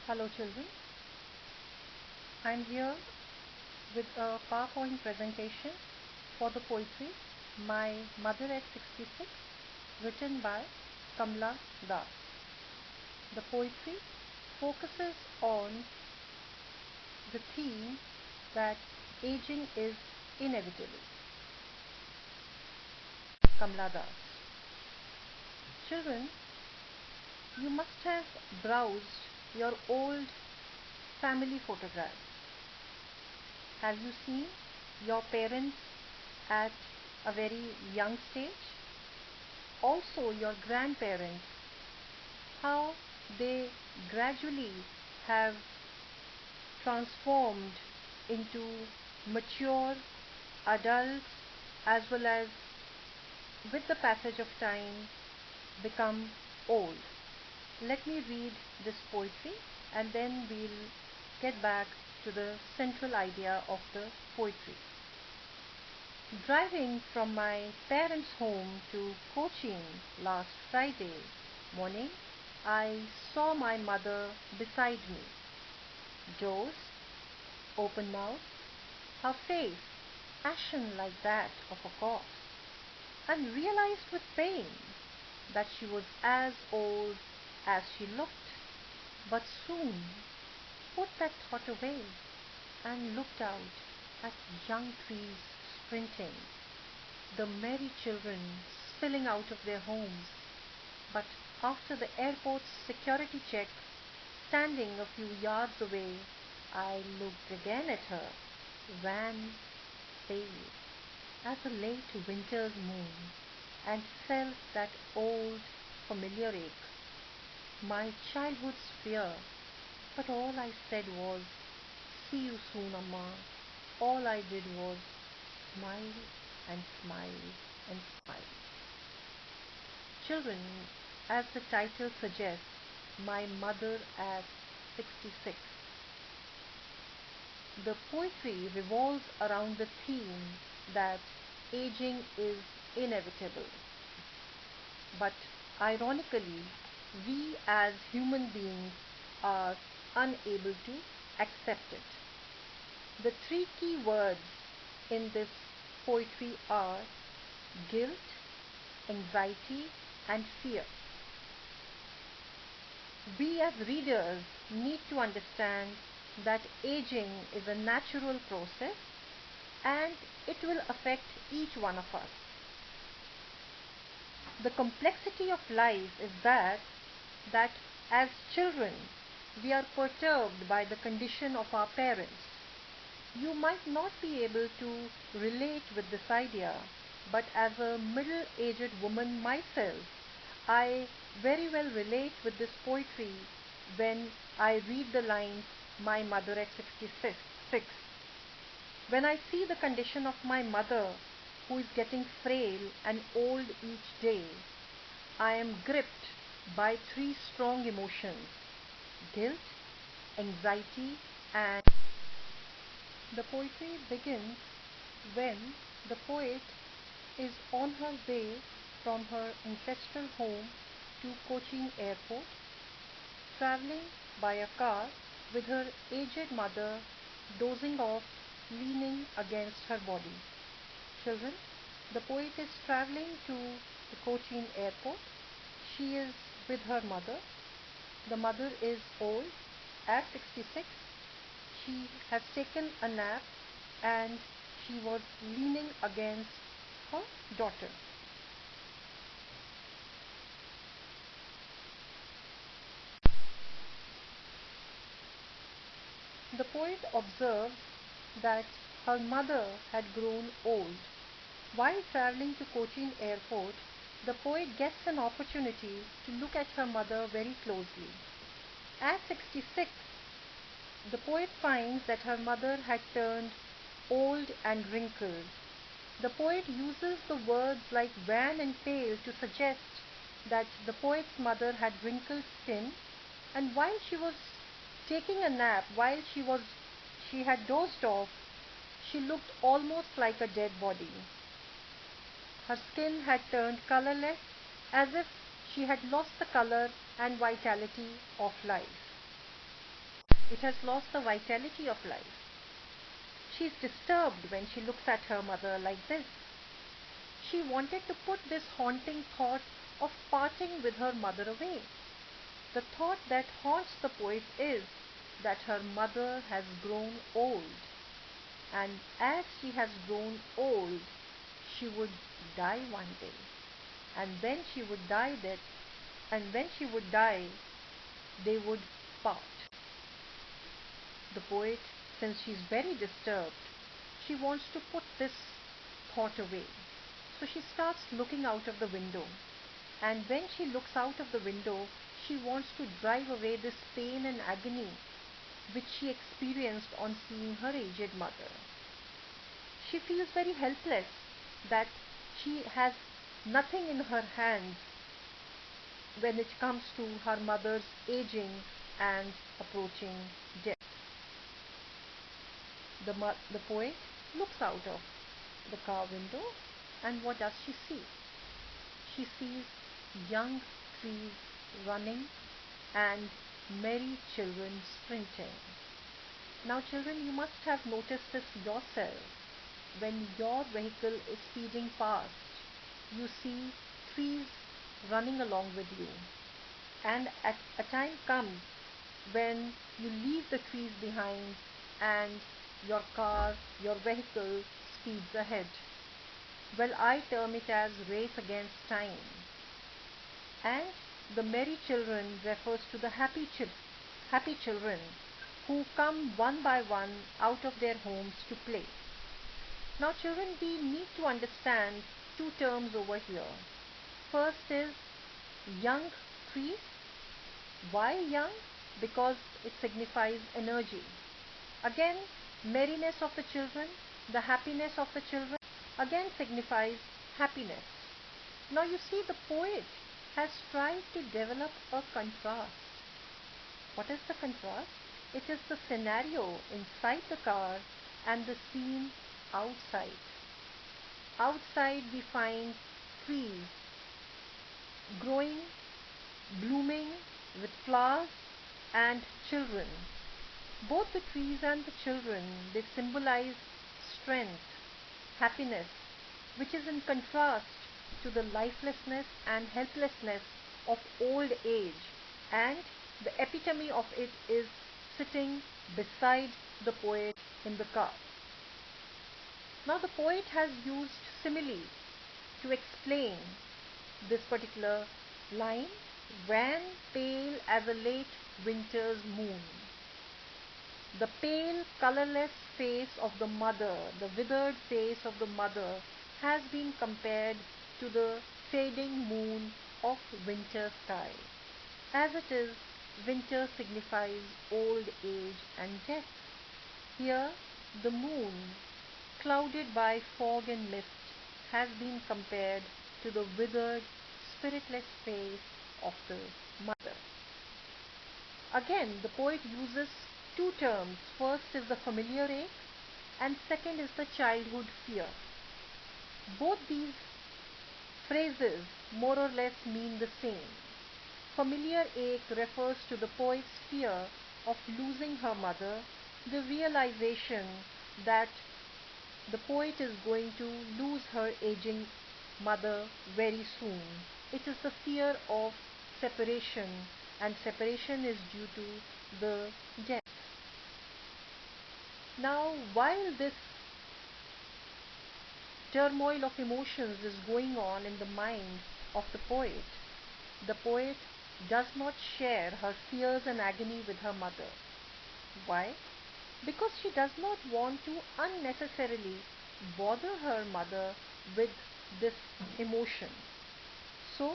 Hello children, I am here with a PowerPoint presentation for the poetry My Mother at 66, written by Kamla Das. The poetry focuses on the theme that aging is inevitable. Kamla Das. Children, you must have browsed your old family photographs. Have you seen your parents at a very young stage? Also your grandparents, how they gradually have transformed into mature adults, as well as with the passage of time become old. Let me read this poetry and then we'll get back to the central idea of the poetry. Driving from my parents' home to Cochin last Friday morning, I saw my mother beside me. Jaws, open mouth, her face ashen like that of a corpse, and realized with pain that she was as old as she looked, but soon put that thought away and looked out at young trees sprinting, the merry children spilling out of their homes. But after the airport's security check, standing a few yards away, I looked again at her, wan, pale, as a late winter's moon, and felt that old familiar ache, my childhood's fear. But all I said was, "See you soon, Amma." All I did was smile and smile and smile. Children, as the title suggests, My Mother at 66. The poetry revolves around the theme that aging is inevitable. But ironically, we as human beings are unable to accept it. The three key words in this poetry are guilt, anxiety, and fear. We as readers need to understand that aging is a natural process and it will affect each one of us. The complexity of life is that as children we are perturbed by the condition of our parents. You might not be able to relate with this idea, but as a middle-aged woman myself, I very well relate with this poetry when I read the lines, My Mother at 66. When I see the condition of my mother, who is getting frail and old each day, I am gripped by three strong emotions: guilt, anxiety, and the poetry begins when the poet is on her way from her ancestral home to Cochin Airport, traveling by a car with her aged mother dozing off, leaning against her body. Children, the poet is traveling to the Cochin Airport. She is with her mother. The mother is old, at 66. She has taken a nap and she was leaning against her daughter. The poet observes that her mother had grown old. While traveling to Cochin Airport, the poet gets an opportunity to look at her mother very closely. At 66, the poet finds that her mother had turned old and wrinkled. The poet uses the words like wan and pale to suggest that the poet's mother had wrinkled skin, and while she was taking a nap, while she had dozed off, she looked almost like a dead body. Her skin had turned colorless, as if she had lost the color and vitality of life. It has lost the vitality of life. She is disturbed when she looks at her mother like this. She wanted to put this haunting thought of parting with her mother away. The thought that haunts the poet is that her mother has grown old, and as she has grown old, she would die one day, and when she would die, they would part. The poet, since she is very disturbed, she wants to put this thought away. So she starts looking out of the window, and when she looks out of the window, she wants to drive away this pain and agony which she experienced on seeing her aged mother. She feels very helpless that she has nothing in her hands when it comes to her mother's aging and approaching death. The poet looks out of the car window, and what does she see? She sees young trees running and merry children sprinting. Now children, you must have noticed this yourself. When your vehicle is speeding past, you see trees running along with you. And at a time comes when you leave the trees behind and your car, your vehicle speeds ahead. Well, I term it as race against time. And the merry children refers to the happy children who come one by one out of their homes to play. Now children, we need to understand two terms over here. First is young trees. Why young? Because it signifies energy. Again, merriness of the children, the happiness of the children, again signifies happiness. Now you see, the poet has tried to develop a contrast. What is the contrast? It is the scenario inside the car and the scene outside. Outside we find trees growing, blooming with flowers, and children. Both the trees and the children, they symbolize strength, happiness, which is in contrast to the lifelessness and helplessness of old age, and the epitome of it is sitting beside the poet in the car. Now the poet has used similes to explain this particular line, wan pale as a late winter's moon. The pale, colorless face of the mother, the withered face of the mother, has been compared to the fading moon of winter sky. As it is, winter signifies old age and death. Here, the moon, clouded by fog and mist, has been compared to the withered, spiritless face of the mother. Again, the poet uses two terms. First is the familiar ache, and second is the childhood fear. Both these phrases more or less mean the same. Familiar ache refers to the poet's fear of losing her mother, the realization that the poet is going to lose her aging mother very soon. It is the fear of separation, and separation is due to the death. Now, while this turmoil of emotions is going on in the mind of the poet does not share her fears and agony with her mother. Why? Because she does not want to unnecessarily bother her mother with this emotion. So,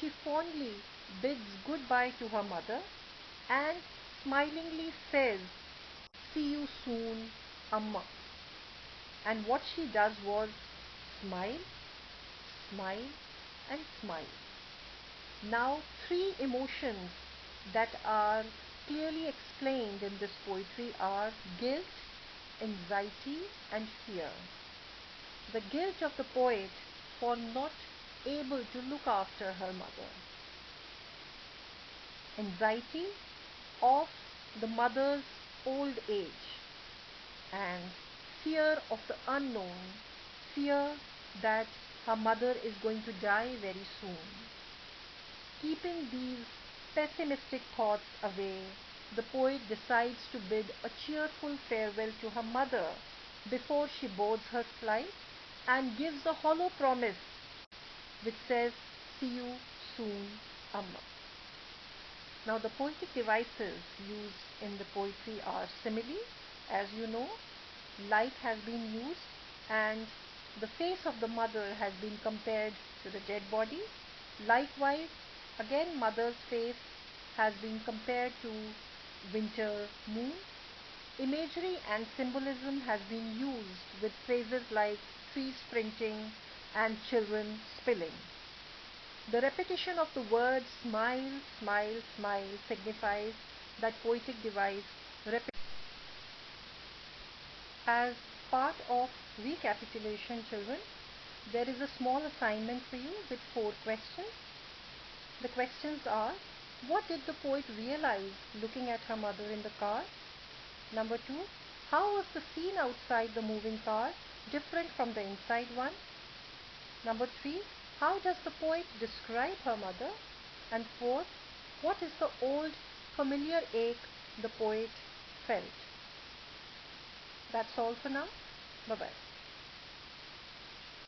she fondly bids goodbye to her mother and smilingly says, "See you soon, Amma." And what she does was smile, smile, and smile. Now, three emotions that are clearly explained in this poetry are guilt, anxiety, and fear. The guilt of the poet for not able to look after her mother. Anxiety of the mother's old age and fear of the unknown, fear that her mother is going to die very soon. Keeping these pessimistic thoughts away, the poet decides to bid a cheerful farewell to her mother before she boards her flight and gives a hollow promise which says, "See you soon, Amma." Now, the poetic devices used in the poetry are simile, as you know, light has been used, and the face of the mother has been compared to the dead body. Likewise, again, mother's face has been compared to winter moon. Imagery and symbolism has been used with phrases like trees sprinting and children spilling. The repetition of the word smile, smile, smile signifies that poetic device As part of recapitulation, children, there is a small assignment for you with 4 questions. The questions are: what did the poet realize looking at her mother in the car? Number 2, how was the scene outside the moving car different from the inside one? Number 3, how does the poet describe her mother? And 4, what is the old familiar ache the poet felt? That's all for now. Bye-bye.